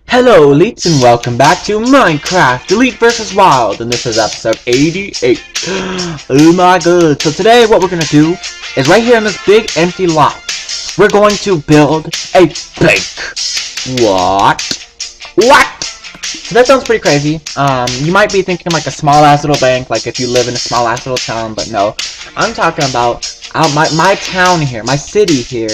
Hello elites and welcome back to Minecraft Elite vs Wild, and this is episode 88. Oh my god. So today what we're going to do is right here in this big empty lot, we're going to build a bank. What? So that sounds pretty crazy. You might be thinking like a small ass little bank, like if you live in a small ass little town, but no. I'm talking about my town here, my city here.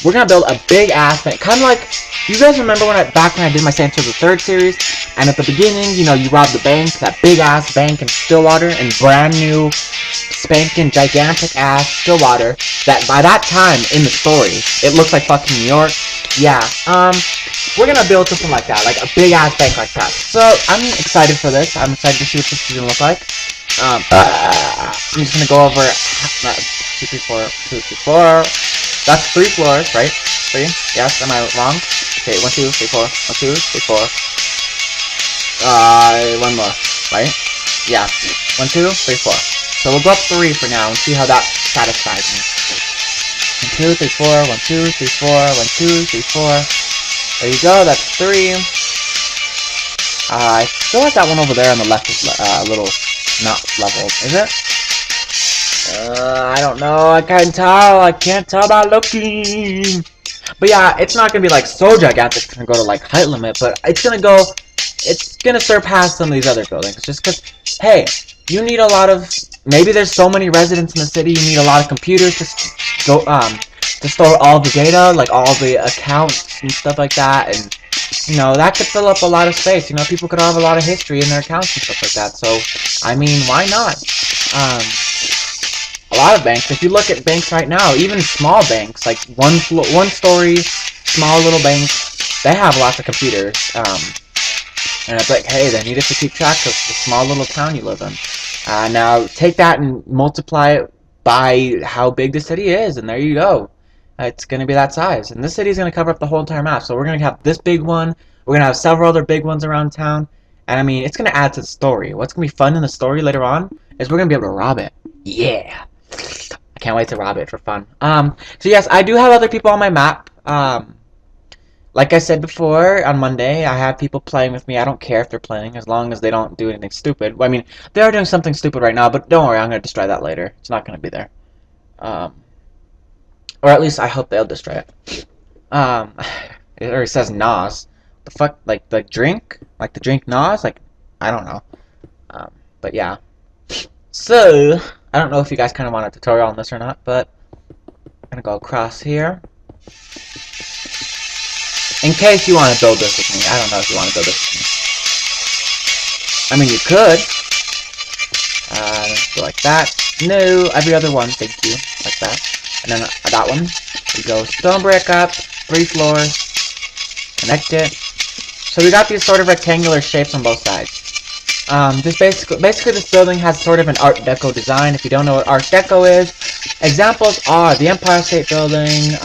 We're gonna build a big ass bank, kind of like, you guys remember back when I did my Santos the Third series, and at the beginning, you know, you robbed the bank, that big ass bank in Stillwater, and brand new, spanking, gigantic ass Stillwater, that by that time in the story, it looks like fucking New York. Yeah, we're gonna build something like that, like a big ass bank like that. So, I'm excited for this. I'm excited to see what this is gonna look like. I'm just gonna go over 2, 3, 4, 2, 3, 4. That's 3 floors, right? 3? Yes, am I wrong? Okay, 1, 2, 3, 4. 1, 2, 3, 4. One more, right? Yeah. 1, 2, 3, 4. So we'll go up 3 for now and see how that satisfies me. 1, 2, 3, 4. 1, 2, 3, 4. 1, 2, 3, 4. There you go, that's 3. I feel like that one over there on the left is a little not leveled, is it? I don't know, I can't tell by looking. But yeah, it's not gonna be like so gigantic it's gonna go to like height limit, but it's gonna surpass some of these other buildings, just cause, hey, you need a lot of, maybe there's so many residents in the city, you need a lot of computers to store all the data, like all the accounts and stuff like that, and you know, that could fill up a lot of space. You know, people could have a lot of history in their accounts and stuff like that, so, I mean, why not? A lot of banks, if you look at banks right now, even small banks, like one story, small little banks, they have lots of computers, and it's like, hey, they needed to keep track of the small little town you live in. Now, take that and multiply it by how big the city is, and there you go. It's going to be that size, and this city is going to cover up the whole entire map, so we're going to have this big one, we're going to have several other big ones around town, and I mean, it's going to add to the story. What's going to be fun in the story later on is we're going to be able to rob it. Yeah! I can't wait to rob it for fun. So yes, I do have other people on my map. Like I said before, on Monday, I have people playing with me. I don't care if they're playing, as long as they don't do anything stupid. Well, I mean, they are doing something stupid right now, but don't worry, I'm going to destroy that later. It's not going to be there. Or at least I hope they'll destroy it. Or it says Nas. The fuck? Like the drink? Like the drink Nas? Like, I don't know. But yeah. So, I don't know if you guys kind of want a tutorial on this or not, but I'm going to go across here. In case you want to build this with me. I don't know if you want to build this with me. I mean, you could. Go like that. No, every other one, thank you. Like that. And then that one. We go stone brick up, 3 floors. Connect it. So we got these sort of rectangular shapes on both sides. This basically this building has sort of an Art Deco design. If you don't know what Art Deco is, examples are the Empire State Building,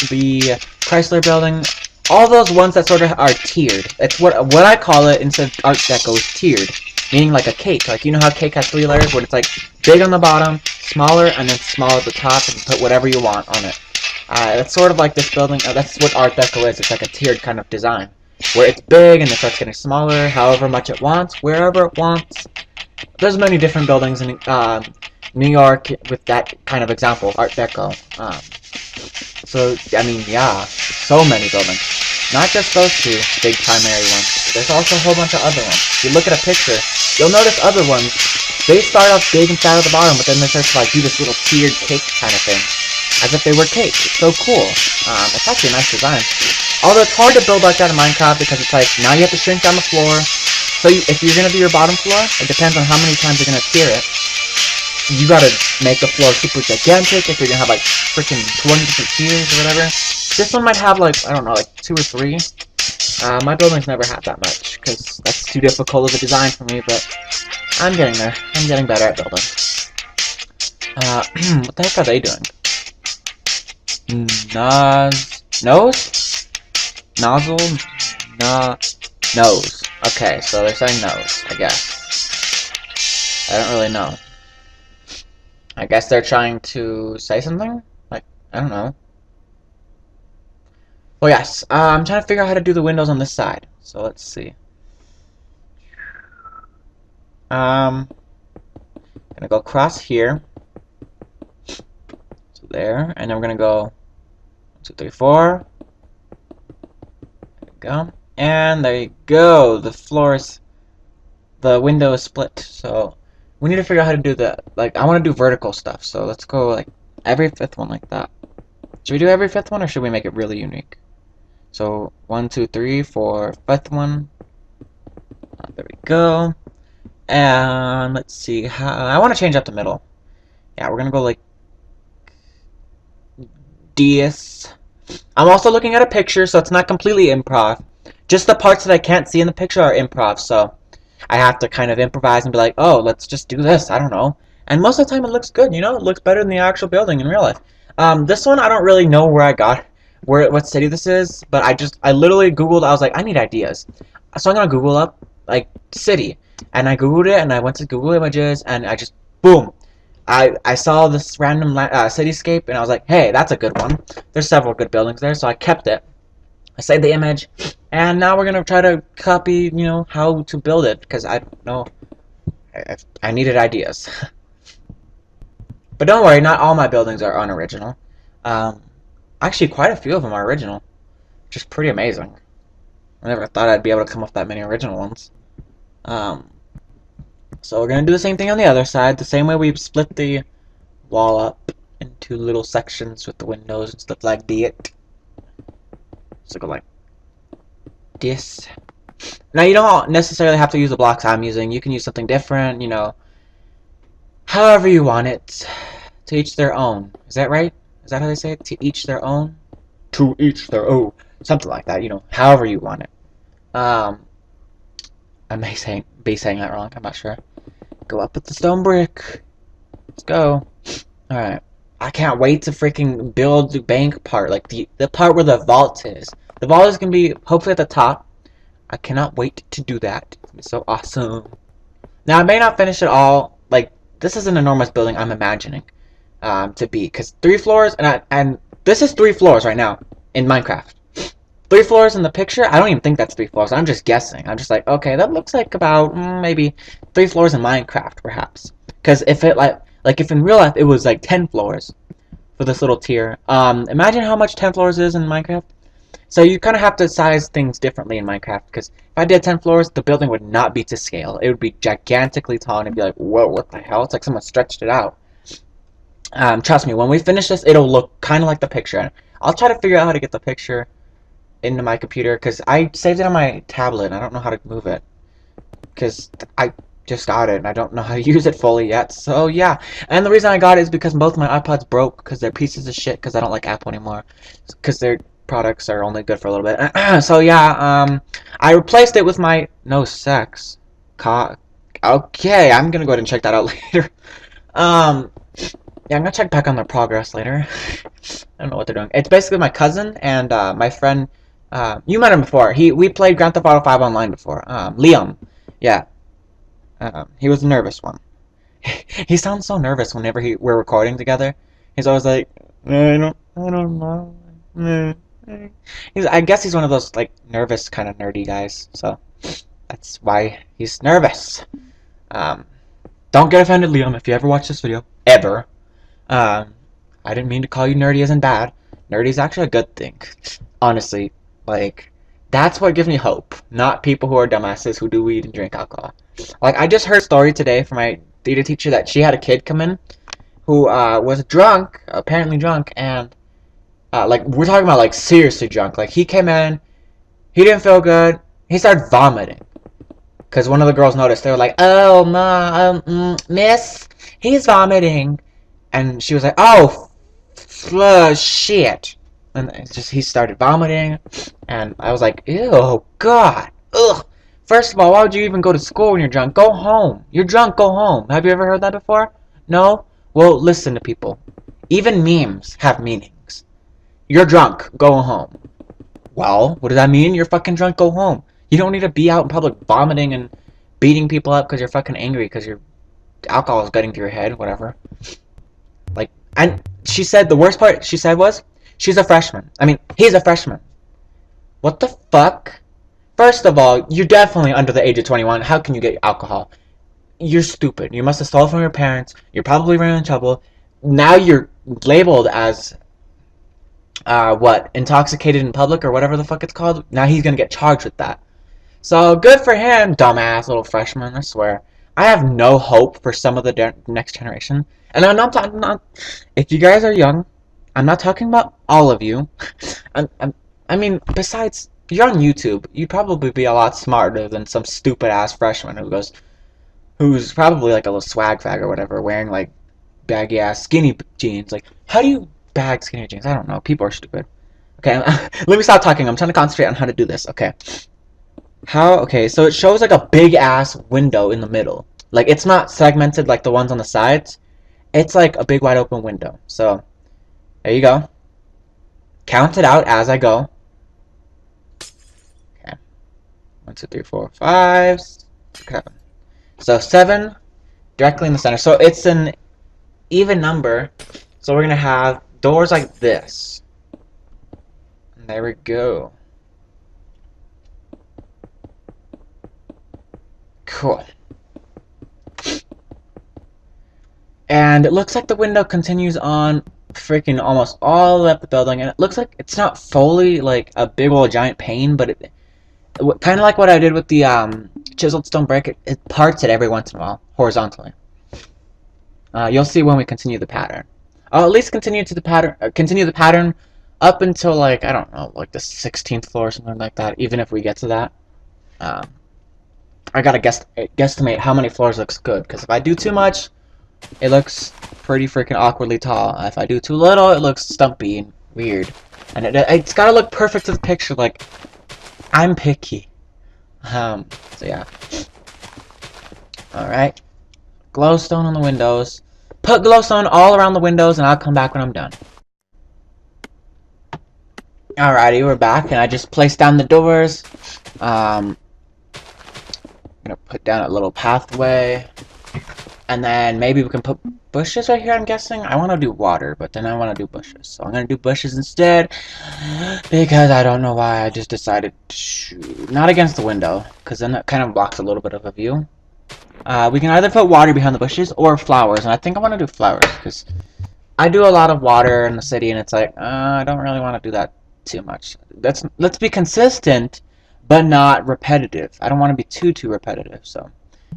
the Chrysler Building, all those ones that sort of are tiered. It's what I call it instead of Art Deco is tiered, meaning like a cake. Like, you know how cake has 3 layers, where it's like big on the bottom, smaller, and then small at the top, and you put whatever you want on it. That's sort of like this building. That's what Art Deco is. It's like a tiered kind of design, where it's big and it starts getting smaller, however much it wants, wherever it wants. There's many different buildings in New York with that kind of example, Art Deco. So, I mean, yeah, so many buildings. Not just those 2 big primary ones. There's also a whole bunch of other ones. If you look at a picture, you'll notice other ones, they start off big and fat at the bottom, but then they start to like do this little tiered cake kind of thing. As if they were cake. It's so cool. It's actually a nice design. Although it's hard to build like that in Minecraft, because it's like, now you have to shrink down the floor. So if you're going to do your bottom floor, it depends on how many times you're going to tier it. You gotta make the floor super gigantic if you're going to have like freaking 20 different tiers or whatever. This one might have like, I don't know, like 2 or 3. My building's never had that much, because that's too difficult of a design for me, but I'm getting there. I'm getting better at building. What the heck are they doing? Nose? Nozzle? Nose. Okay, so they're saying nose, I guess. I don't really know. I guess they're trying to say something? Like, I don't know. Well, yes. I'm trying to figure out how to do the windows on this side. So let's see. Gonna go across here. So there, and then we're gonna go 1, 2, 3, 4. There we go. And there you go. The window is split. So we need to figure out how to do that. Like, I want to do vertical stuff. So let's go like every 5th one like that. Should we do every 5th one, or should we make it really unique? So 1, 2, 3, 4, 5th one. There we go. And let's see how I want to change up the middle. Yeah, we're gonna go like this. I'm also looking at a picture, so it's not completely improv. Just the parts that I can't see in the picture are improv, so I have to kind of improvise and be like, oh, let's just do this. I don't know. And most of the time it looks good, you know? It looks better than the actual building in real life. This one, I don't really know where I got, what city this is, but I literally Googled, I was like, I need ideas. So I'm gonna Google up, like, city. And I Googled it, and I went to Google Images, and I just, boom. I saw this random cityscape, and I was like, hey, that's a good one. There's several good buildings there, so I kept it. I saved the image, and now we're going to try to copy, you know, how to build it, because I don't know. I needed ideas. But don't worry, not all my buildings are unoriginal. Actually, quite a few of them are original, which is pretty amazing. I never thought I'd be able to come up with that many original ones. So we're going to do the same thing on the other side, the same way we split the wall up into little sections with the windows and stuff like that. So go like this. Now you don't necessarily have to use the blocks I'm using. You can use something different, you know, however you want it. To each their own. Is that right? Is that how they say it? To each their own? To each their own. Something like that, you know, however you want it. I may be saying that wrong, I'm not sure. Go up with the stone brick. Let's go. Alright. I can't wait to freaking build the bank part, like the part where the vault is. The vault is going to be hopefully at the top. I cannot wait to do that. It's going to be so awesome. Now, I may not finish it all. Like, this is an enormous building I'm imagining to be. Because 3 floors, and this is 3 floors right now in Minecraft. 3 floors in the picture, I don't even think that's 3 floors. I'm just guessing. I'm just like, okay, that looks like about maybe 3 floors in Minecraft, perhaps. Because if it like if in real life it was like 10 floors for this little tier. Imagine how much 10 floors is in Minecraft. So you kind of have to size things differently in Minecraft. Because if I did 10 floors, the building would not be to scale. It would be gigantically tall, and it'd be like, whoa, what the hell? It's like someone stretched it out. Trust me, when we finish this, it'll look kind of like the picture. I'll try to figure out how to get the picture into my computer, because I saved it on my tablet, and I don't know how to move it. Because I just got it, and I don't know how to use it fully yet, so yeah. And the reason I got it is because both my iPods broke, because they're pieces of shit, because I don't like Apple anymore. Because their products are only good for a little bit. So yeah, I replaced it with my no sex. Okay, I'm gonna go ahead and check that out later. Yeah, I'm gonna check back on their progress later. I don't know what they're doing. It's basically my cousin and my friend. You met him before. We played Grand Theft Auto 5 online before. Liam. Yeah. He was the nervous one. He sounds so nervous whenever we're recording together. He's always like, I don't know. I guess he's one of those like nervous kind of nerdy guys. So that's why he's nervous. Don't get offended, Liam, if you ever watch this video. Ever. I didn't mean to call you nerdy as in bad. Nerdy is actually a good thing. Honestly, like, that's what gives me hope. Not people who are dumbasses who do weed and drink alcohol. Like, I just heard a story today from my theater teacher that she had a kid come in who was drunk, apparently drunk, and like, we're talking about like seriously drunk. Like, he came in, he didn't feel good, he started vomiting. Because one of the girls noticed. They were like, oh, ma, miss, he's vomiting. And she was like, oh, shit. And he started vomiting. And I was like, ew, God, ugh. First of all, why would you even go to school when you're drunk? Go home. You're drunk, go home. Have you ever heard that before? No? Well, listen to people. Even memes have meanings. You're drunk, go home. Well, what does that mean? You're fucking drunk, go home. You don't need to be out in public vomiting and beating people up because you're fucking angry because you're alcohol is getting to your head, whatever. Like, and she said the worst part she said was, she's a freshman. I mean, he's a freshman. What the fuck? First of all, you're definitely under the age of 21. How can you get alcohol? You're stupid. You must have stolen from your parents. You're probably running in trouble. Now you're labeled as, what? Intoxicated in public or whatever the fuck it's called. Now he's gonna get charged with that. So, good for him, dumbass little freshman, I swear. I have no hope for some of the next generation. And I'm not, if you guys are young, I'm not talking about all of you. I mean, besides, you're on YouTube. You'd probably be a lot smarter than some stupid-ass freshman who's probably like a little swag fag or whatever, wearing like baggy-ass skinny jeans. Like, how do you bag skinny jeans? I don't know. People are stupid. Okay, let me stop talking. I'm trying to concentrate on how to do this. Okay. Okay, so it shows like a big-ass window in the middle. Like, it's not segmented like the ones on the sides. It's like a big wide open window. So, there you go. Count it out as I go. Okay. 1, 2, 3, 4, 5, 7. So 7 directly in the center. So it's an even number. So we're gonna have doors like this. And there we go. Cool. And it looks like the window continues on freaking almost all the way up the building, and it looks like it's not fully like a big old giant pane, but it kind of like what I did with the chiseled stone brick. It parts it every once in a while horizontally. You'll see when we continue the pattern. I'll at least continue the pattern up until like, I don't know, like the 16th floor or something like that. Even if we get to that, I gotta guesstimate how many floors looks good, because if I do too much, it looks pretty freaking awkwardly tall. If I do too little, it looks stumpy and weird. And it's gotta look perfect to the picture. Like, I'm picky. So yeah. Alright. Glowstone on the windows. Put glowstone all around the windows, and I'll come back when I'm done. Alrighty, we're back, and I just placed down the doors. I'm gonna put down a little pathway. And then maybe we can put bushes right here, I'm guessing. I want to do water, but then I want to do bushes. So I'm going to do bushes instead. Because I don't know why. I just decided to... Not against the window, because then that kind of blocks a little bit of a view. We can either put water behind the bushes or flowers. And I think I want to do flowers, because I do a lot of water in the city, and it's like, I don't really want to do that too much. Let's be consistent, but not repetitive. I don't want to be too repetitive, so...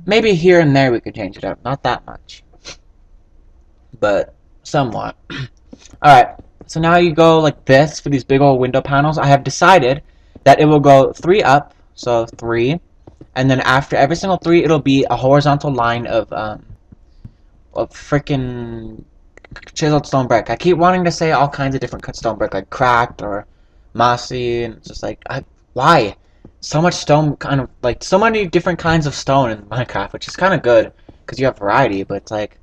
Maybe here and there we could change it up. Not that much. But somewhat. Alright. So now you go like this for these big old window panels. I have decided that it will go 3 up. So 3. And then after every single 3, it'll be a horizontal line of freaking chiseled stone brick. I keep wanting to say all kinds of different stone brick, like cracked or mossy. And it's just like, why? So much stone, kind of like so many different kinds of stone in Minecraft, which is kind of good because you have variety. But it's like,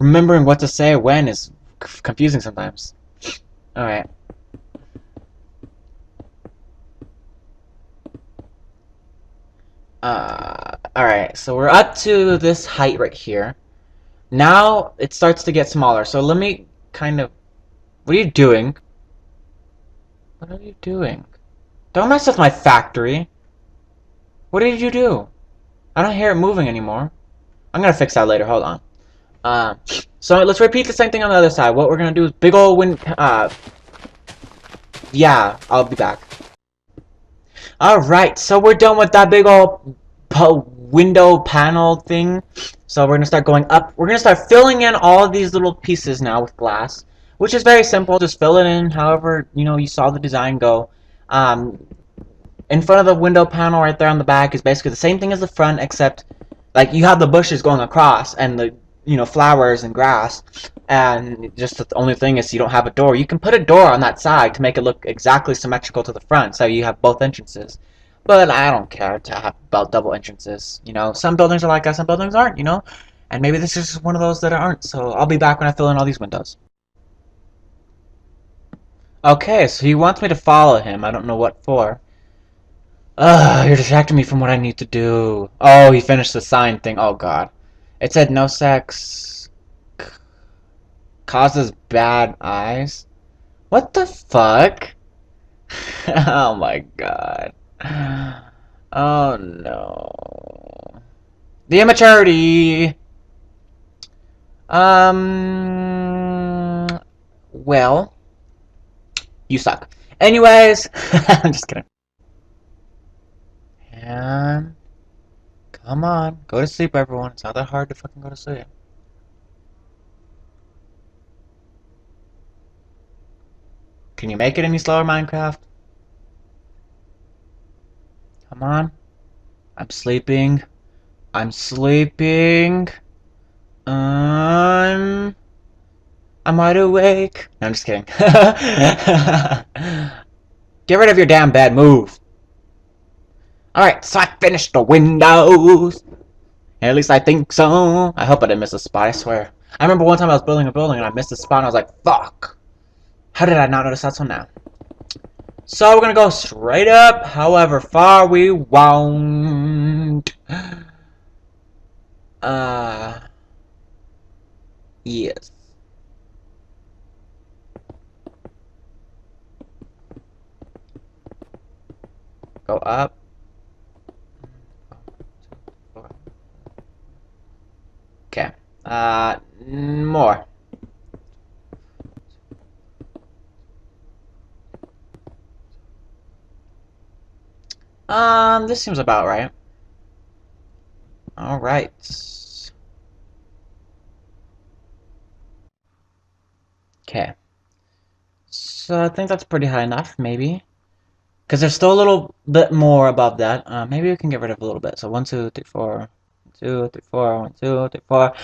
remembering what to say when is confusing sometimes. All right. All right. So we're up to this height right here. Now it starts to get smaller. So let me kind of. What are you doing? What are you doing? Don't mess with my factory. What did you do? I don't hear it moving anymore. I'm gonna fix that later. Hold on. So let's repeat the same thing on the other side. What we're gonna do is big old yeah, I'll be back. Alright, so we're done with that big old window panel thing. So we're gonna start going up. We're gonna start filling in all of these little pieces now with glass, which is very simple. Just fill it in however, you saw the design go. In front of the window panel right there on the back is basically the same thing as the front, except like you have the bushes going across and the flowers and grass, and just the only thing is you don't have a door. You can put a door on that side to make it look exactly symmetrical to the front, so you have both entrances. But I don't care to have about double entrances. Some buildings are like that, some buildings aren't. And maybe this is just one of those that aren't. So I'll be back when I fill in all these windows. Okay, so he wants me to follow him. I don't know what for. You're distracting me from what I need to do. Oh, he finished the sign thing. Oh, God. It said no sex causes bad eyes. What the fuck? Oh my god. Oh no. The immaturity. Well, you suck. Anyways, I'm just kidding. And come on, go to sleep, everyone. It's not that hard to fucking go to sleep. Can you make it any slower, Minecraft? Come on. I'm sleeping. I'm sleeping. I'm wide awake. No, I'm just kidding. Get rid of your damn bed. Move. Alright, so I finished the windows. At least I think so. I hope I didn't miss a spot, I swear. I remember one time I was building a building and I missed a spot and I was like, fuck. How did I not notice that till now? So we're gonna go straight up, however far we want. Yes. Go up. Okay. More. This seems about right. Alright. Okay. So I think that's pretty high enough, maybe. Because there's still a little bit more above that. Maybe we can get rid of a little bit. So 1, 2, 3, 4. 1, 2, 3, 4. 1, 2, 3, 4.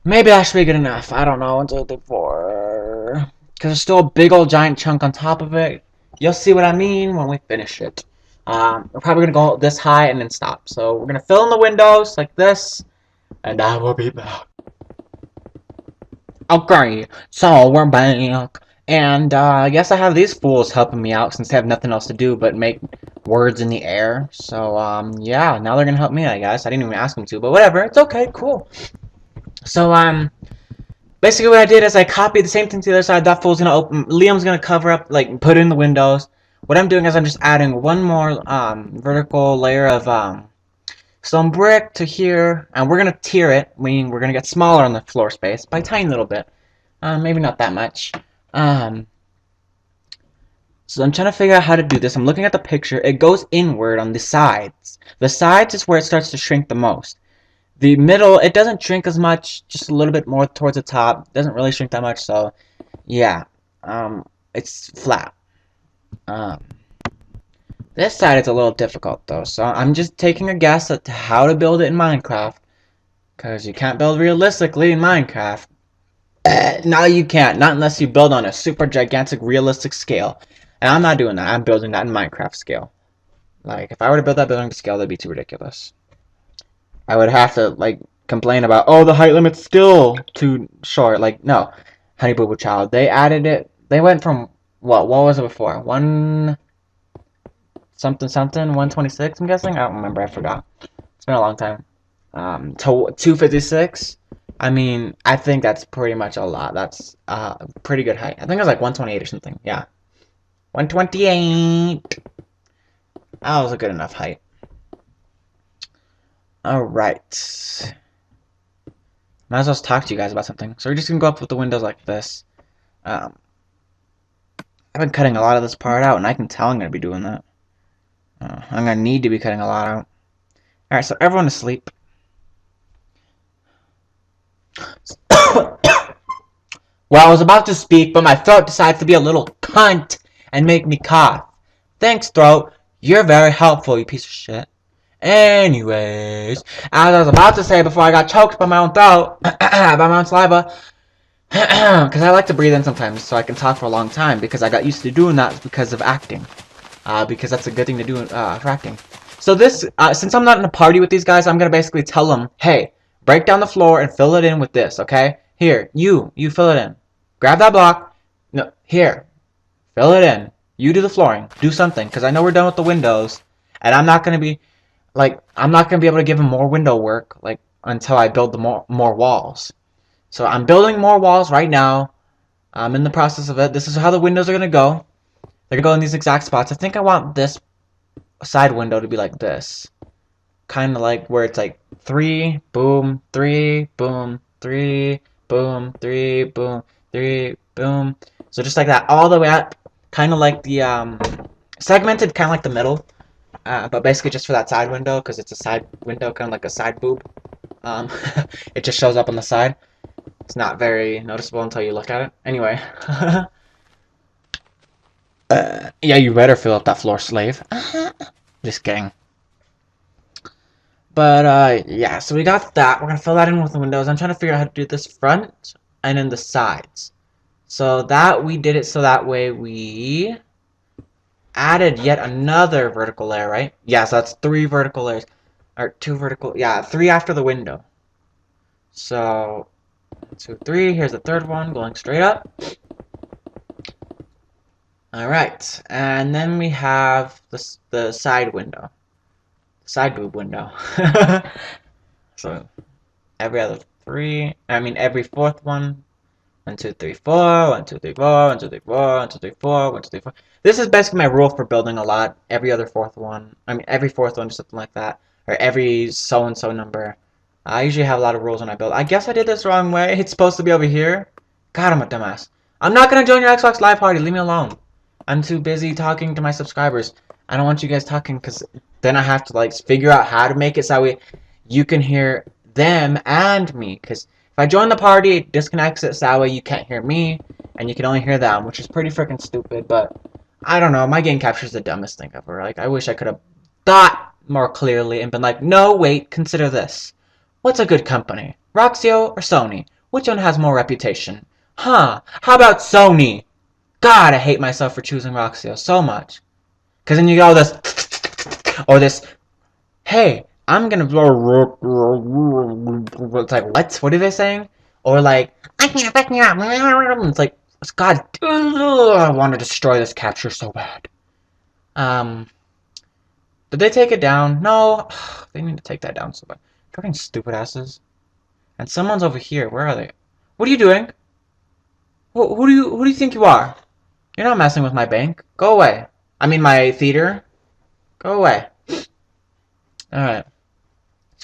Maybe that should be good enough. I don't know. 1, 2, 3, 4. Because there's still a big old giant chunk on top of it. You'll see what I mean when we finish it. We're probably going to go this high and then stop. So we're going to fill in the windows like this. And I will be back. Okay, so we're back. And I guess I have these fools helping me out since they have nothing else to do but make words in the air. So, yeah, now they're gonna help me, I guess. I didn't even ask them to, but whatever. It's okay, cool. So, basically what I did is I copied the same thing to the other side. That fool's gonna open, Liam's gonna cover up, like, put in the windows. What I'm doing is I'm just adding one more, vertical layer of, some brick to here, and we're gonna tier it, meaning we're gonna get smaller on the floor space by a tiny little bit. Maybe not that much. So I'm trying to figure out how to do this. I'm looking at the picture. It goes inward on the sides. The sides is where it starts to shrink the most. The middle, it doesn't shrink as much, just a little bit more towards the top. It doesn't really shrink that much, so yeah. It's flat. This side is a little difficult though, so I'm just taking a guess at how to build it in Minecraft. Because you can't build realistically in Minecraft. No, you can't. Not unless you build on a super gigantic realistic scale. And I'm not doing that. I'm building that in Minecraft scale. Like, if I were to build that building to scale, that'd be too ridiculous. I would have to, like, complain about, oh, the height limit's still too short. Like, no. Honey Boo Boo Child. They added it. They went from, what was it before? 1 something something? 126, I'm guessing? I don't remember. I forgot. It's been a long time. To 256. I mean, I think that's pretty much a lot. That's pretty good height. I think it was like 128 or something. Yeah. 128. That was a good enough height. Alright. Might as well talk to you guys about something. So we're just going to go up with the windows like this. I've been cutting a lot of this part out, and I can tell I'm going to be doing that. I'm going to need to be cutting a lot out. Alright, so everyone asleep. Well, I was about to speak, but my throat decides to be a little cunt and make me cough. Thanks, throat. You're very helpful, you piece of shit. Anyways, as I was about to say before I got choked by my own throat, by my own saliva, because I like to breathe in sometimes so I can talk for a long time, because I got used to doing that because of acting. Because that's a good thing to do for acting. So this, since I'm not in a party with these guys, I'm going to basically tell them, hey, break down the floor and fill it in with this, okay? Here, you fill it in. Grab that block. No, here. Fill it in. You do the flooring. Do something, because I know we're done with the windows. And I'm not going to be, like, I'm not going to be able to give them more window work. Like, until I build the more walls. So I'm building more walls right now. I'm in the process of it. This is how the windows are gonna go. They're gonna go in these exact spots. I think I want this side window to be like this. Kind of like where it's like 3, boom, 3, boom, 3, boom, 3, boom, 3, boom. So just like that all the way up. Kind of like the segmented, kind of like the middle. But basically just for that side window, because it's a side window, kind of like a side boob. Um, it just shows up on the side. It's not very noticeable until you look at it. Anyway. Yeah, you better fill up that floor, slave. Just kidding. But, yeah, so we got that. We're gonna fill that in with the windows. I'm trying to figure out how to do this front and then the sides. So that we did it so that way we added yet another vertical layer, right? Yeah, so that's 3 vertical layers. Or 2 vertical, yeah, 3 after the window. So, 2, 3, here's the third one going straight up. Alright, and then we have the side window. Side boob window. So, every other 3, every fourth one. 1, 2, 3, 4, 1, 2, 3, 4, 1, 2, 3, 4, 1, 2, 3, 4, 1, 2, 3, 4. This is basically my rule for building a lot. Every other fourth one. Every fourth one or something like that. Or every so-and-so number. I usually have a lot of rules when I build. I guess I did this the wrong way. It's supposed to be over here. God, I'm a dumbass. I'm not gonna join your Xbox Live Party. Leave me alone. I'm too busy talking to my subscribers. I don't want you guys talking because then I have to like figure out how to make it so you can hear them and me. Because if I join the party, it disconnects it so that way you can't hear me and you can only hear them, which is pretty freaking stupid. But I don't know. My game capture is the dumbest thing ever. Like I wish I could have thought more clearly and been like, no, wait, consider this. What's a good company? Roxio or Sony? Which one has more reputation? Huh? How about Sony? God, I hate myself for choosing Roxio so much. Because then you get all this, or this, hey, I'm gonna, it's like, what? What are they saying? Or like, I can't fuck me up. It's like, God, I want to destroy this capture so bad. Did they take it down? No, they need to take that down so bad. Fucking stupid asses. And someone's over here. Where are they? What are you doing? Who do you think you are? You're not messing with my bank. Go away. My theater. Go away. Alright.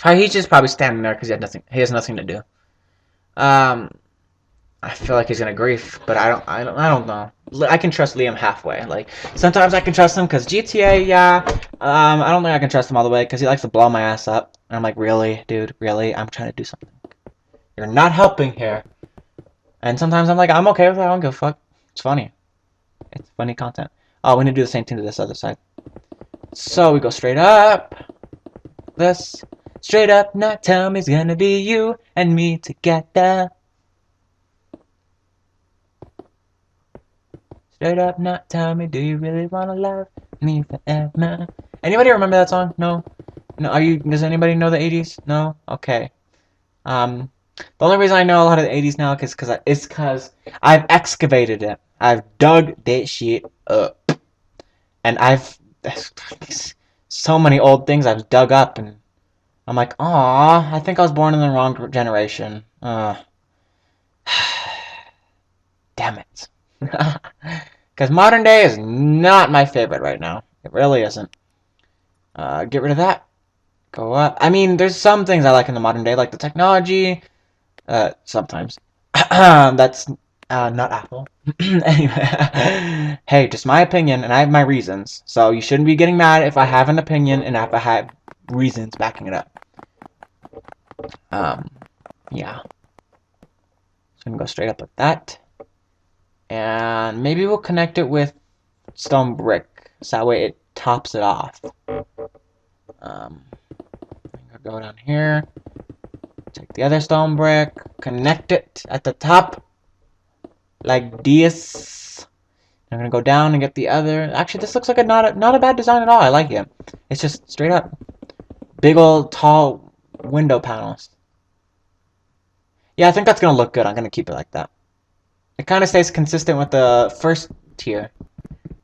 He's just probably standing there because he has nothing to do. I feel like he's gonna grief, but I don't know. I can trust Liam halfway. Like sometimes I can trust him because GTA, yeah. I don't think I can trust him all the way because he likes to blow my ass up. And I'm like, really, dude, really? I'm trying to do something. You're not helping here. And sometimes I'm like, I'm okay with it. I don't give a fuck. It's funny. It's funny content. Oh, we need to do the same thing to this other side. So we go straight up. This. Straight up, now tell me it's gonna be you and me together. Straight up, not tell me, do you really wanna love me forever? Anybody remember that song? No? No, does anybody know the 80s? No? Okay. The only reason I know a lot of the 80s now is because I've excavated it. I've dug that shit up. And so many old things I've dug up and I'm like, aw, I think I was born in the wrong generation. Damn it. Because modern day is not my favorite right now. It really isn't. Get rid of that. Go up. There's some things I like in the modern day, like the technology. Sometimes. That's not Apple. Anyway. Hey, just my opinion, and I have my reasons. So you shouldn't be getting mad if I have an opinion and if I have reasons backing it up. Yeah. So I'm gonna go straight up like that. And maybe we'll connect it with stone brick, so that way it tops it off. I'm gonna go down here, take the other stone brick, connect it at the top, like this. I'm gonna go down and get the other. Actually, this looks like not a bad design at all. I like it. It's just straight up, big old tall window panels. Yeah, I think that's gonna look good. I'm gonna keep it like that. It kind of stays consistent with the first tier.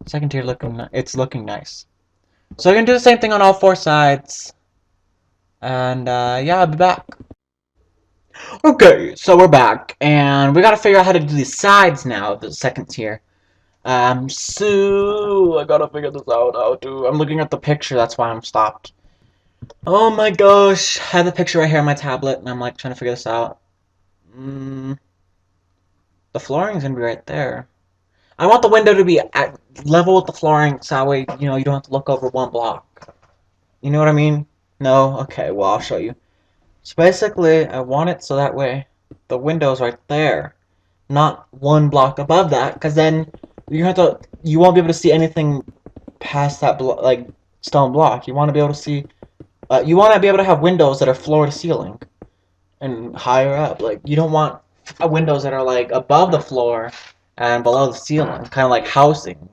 Second tier it's looking nice. So I'm gonna do the same thing on all 4 sides. And yeah, I'll be back. Okay, so we're back, and we gotta figure out how to do these sides now of the second tier. So I gotta figure this out. How to? I'm looking at the picture. That's why I'm stopped. Oh my gosh, I have the picture right here on my tablet, and I'm like trying to figure this out. The flooring's gonna be right there. I want the window to be at level with the flooring, so that way you don't have to look over one block. You know what I mean? No? Okay, well I'll show you. So basically, I want it so that way the window's right there, not one block above that, because then you won't be able to see anything past that like stone block. You want to be able to see, you want to be able to have windows that are floor to ceiling and higher up. Like you don't want windows that are like above the floor and below the ceiling, kind of like housing,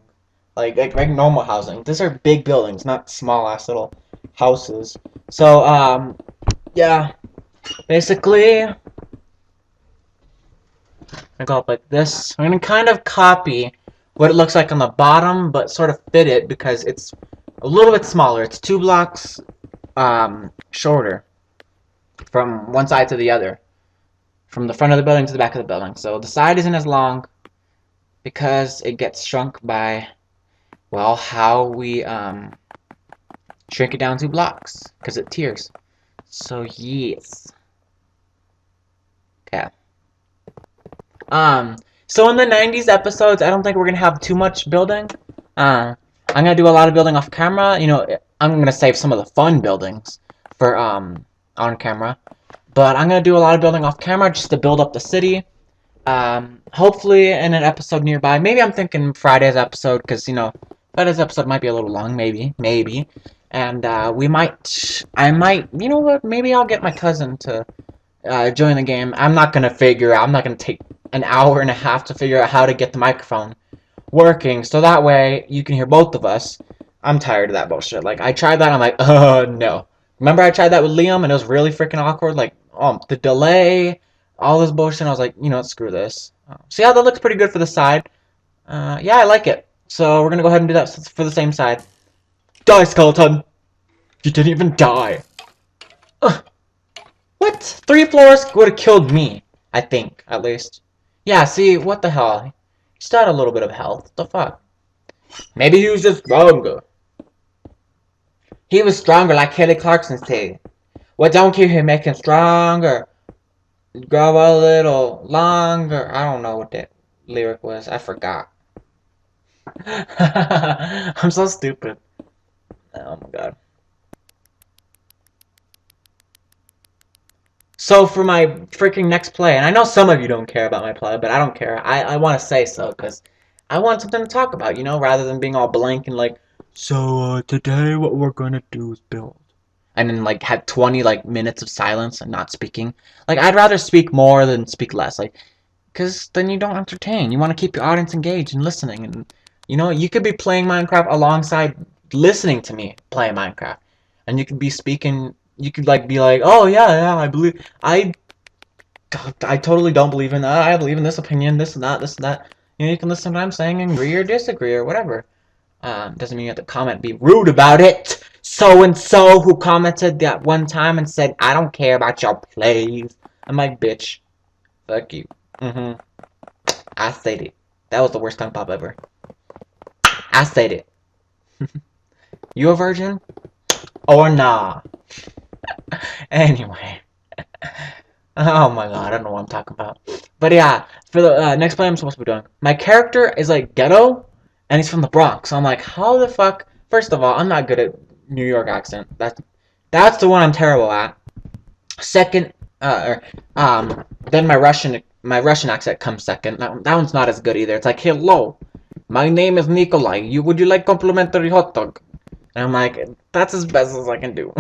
like normal housing. These are big buildings, not small ass little houses. So yeah. Basically, I go up like this. I'm going to kind of copy what it looks like on the bottom, but sort of fit it because it's a little bit smaller. It's 2 blocks shorter from one side to the other. From the front of the building to the back of the building. So the side isn't as long because it gets shrunk by, well, how we shrink it down 2 blocks because it tiers. So yes. Okay. So in the 90s episodes, I don't think we're gonna have too much building. I'm gonna do a lot of building off camera. I'm gonna save some of the fun buildings for on camera. But I'm gonna do a lot of building off camera just to build up the city. Hopefully in an episode nearby. Maybe I'm thinking Friday's episode, because Friday's episode might be a little long, maybe. And I might, you know what? Maybe I'll get my cousin to join the game. I'm not gonna take an hour and a half to figure out how to get the microphone working, so that way you can hear both of us. I'm tired of that bullshit. Like, I tried that, I'm like, no. Remember I tried that with Liam, and it was really freaking awkward? Like, the delay, all this bullshit, I was like, screw this. See how that looks pretty good for the side? Yeah, I like it. So we're gonna go ahead and do that for the same side. Die, skeleton! You didn't even die. Ugh. What? 3 floors would have killed me, I think, at least. Yeah, see, what the hell? He still had a little bit of health. What the fuck? Maybe he was just stronger. He was stronger, like Kelly Clarkson said. What don't kill him, make him stronger. Grow a little longer. I don't know what that lyric was. I forgot. I'm so stupid. Oh my god. So for my freaking next play, and I know some of you don't care about my play, but I don't care. I want to say so, because I want something to talk about, rather than being all blank and like, so today what we're gonna do is build. And then like have 20 like minutes of silence and not speaking. Like I'd rather speak more than speak less. Like, because then you don't entertain. You want to keep your audience engaged and listening. And you could be playing Minecraft alongside listening to me play Minecraft. And you could be speaking, you could like be like, oh yeah, I totally don't believe in that. I believe in this opinion, this and that, this and that. You can listen to what I'm saying and agree or disagree or whatever. Doesn't mean you have to comment, be rude about it. So and so who commented that one time and said, I don't care about your plays. I'm like, bitch, fuck you. I said it. That was the worst tongue pop ever. I said it. You a virgin? Or nah? Anyway. Oh my god, I don't know what I'm talking about. But yeah, for the next play I'm supposed to be doing. My character is like ghetto, and he's from the Bronx. So I'm like, how the fuck? First of all, I'm not good at New York accent. That's the one I'm terrible at. Second, then my Russian accent comes second. That one's not as good either. It's like, hello, my name is Nikolai. Would you like complimentary hot dog? And I'm like, that's as best as I can do.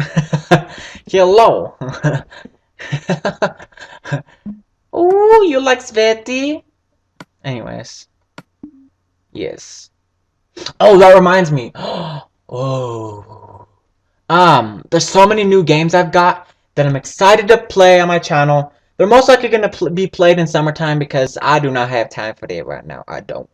Hello. Ooh, you like Sveti? Anyways. Yes. Oh, that reminds me. Oh. There's so many new games I've got that I'm excited to play on my channel. They're most likely going to be played in summertime because I do not have time for that right now. I don't.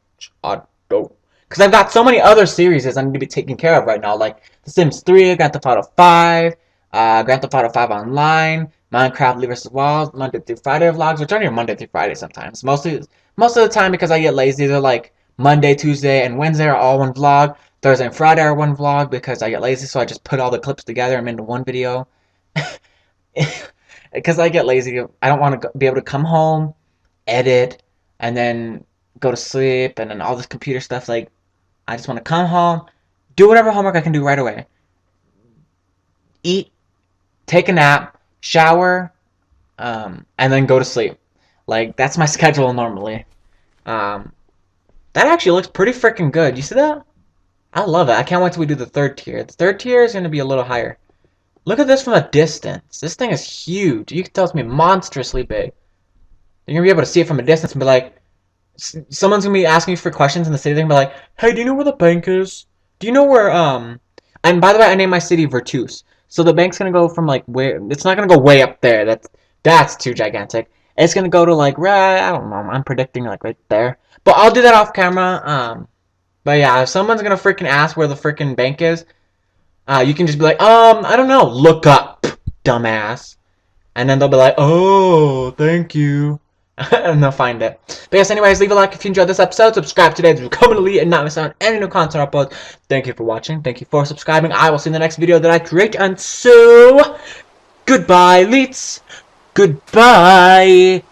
Because I've got so many other series I need to be taking care of right now, like The Sims 3, Grand Theft Auto 5, Grand Theft Auto 5 Online, Minecraft Leave vs. Walls, Monday through Friday vlogs, which are even Monday through Friday sometimes. Most of the time because I get lazy, they're like Monday, Tuesday, and Wednesday are all one vlog. Thursday and Friday are one vlog because I get lazy, so I just put all the clips together and into one video. Because I get lazy, I don't want to be able to come home, edit, and then go to sleep, and then all this computer stuff. Like, I just want to come home, do whatever homework I can do right away, eat, take a nap, shower, and then go to sleep. Like, that's my schedule normally. Um, that actually looks pretty freaking good. You see that? I love it. I can't wait till we do the third tier. The third tier is going to be a little higher. Look at this from a distance. This thing is huge. You can tell it's going to be monstrously big. You're going to be able to see it from a distance and be like, someone's going to be asking you for questions in the city. They're going to be like, hey, do you know where the bank is? Do you know where, and by the way, I named my city Virtus. So the bank's going to go from, like, where, it's not going to go way up there. That's too gigantic. It's going to go to, like, right, I don't know. I'm predicting, like, right there. But I'll do that off camera. But yeah, if someone's going to freaking ask where the freaking bank is, you can just be like, I don't know. Look up, dumbass. And then they'll be like, oh, thank you. And they'll find it. But yes, anyways, leave a like if you enjoyed this episode. Subscribe today to become an elite and not miss out on any new content uploads. Thank you for watching. Thank you for subscribing. I will see you in the next video that I create. And so, goodbye, elites. Goodbye.